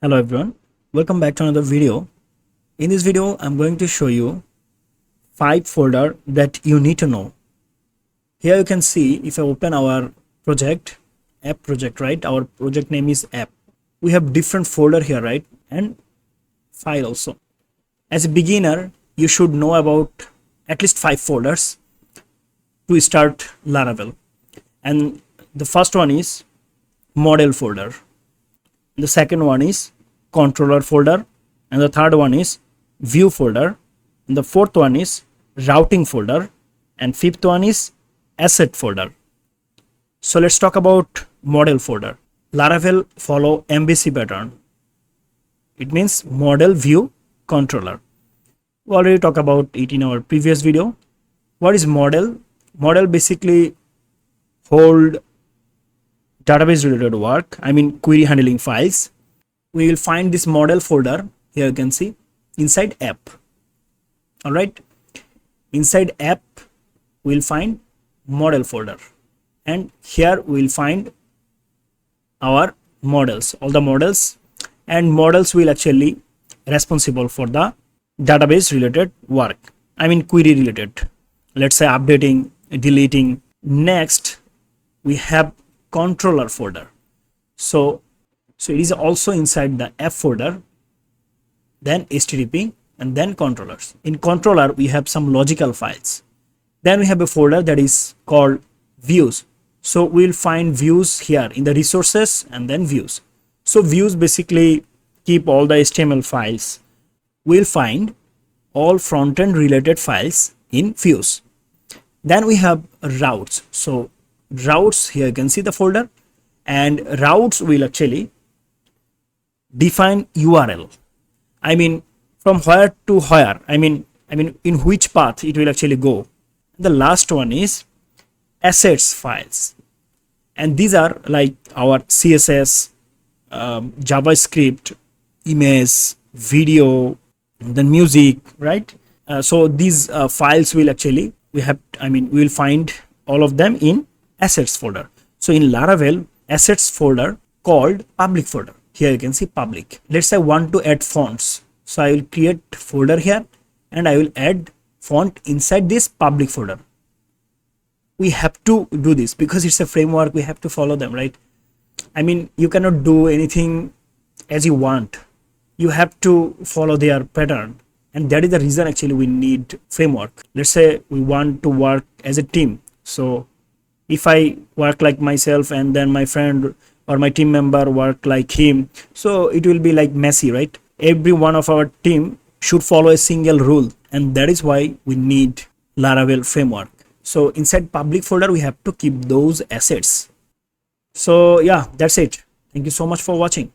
Hello everyone, welcome back to another video. In this video, I'm going to show you 5 folder that you need to know. Here you can see if I open our project, app project, right? Our project name is app. We have different folder here, right? And file also. As a beginner, you should know about at least 5 folders to start Laravel. And the first one is model folder. The second one is controller folder, and the third one is view folder, and the fourth one is routing folder, and fifth one is asset folder. So let's talk about model folder. Laravel follow MVC pattern. It means model, view, controller. We already talked about it in our previous video. What is model? Model basically hold database related work, query handling files. We will find this model folder. Here you can see inside app. All right, inside app we'll find model folder, and here we'll find our models, all the models, and models will actually responsible for the database related work, query related, let's say updating, deleting. Next we have controller folder. So it is also inside the app folder, then HTTP, and then controllers. In controller we have some logical files. Then we have a folder that is called views. So we'll find views here in the resources and then views. So views basically keep all the HTML files. We'll find all front-end related files in views. Then we have routes. So routes, here you can see the folder, and routes will actually define URL. From where to where, in which path it will actually go. The last one is assets files, and these are like our CSS, JavaScript, image, video, then music, right? So these files will actually we will find all of them in assets folder. So in Laravel, assets folder called public folder. Here you can see public. Let's say I want to add fonts. So I will create folder here and I will add font inside this public folder. We have to do this because it's a framework. We have to follow them, right? You cannot do anything as you want. You have to follow their pattern. And that is the reason actually we need framework. Let's say we want to work as a team. So if I work like myself and then my friend or my team member work like him, so it will be like messy, right? Every one of our team should follow a single rule, and that is why we need Laravel framework. So inside public folder we have to keep those assets. So yeah, that's it. Thank you so much for watching.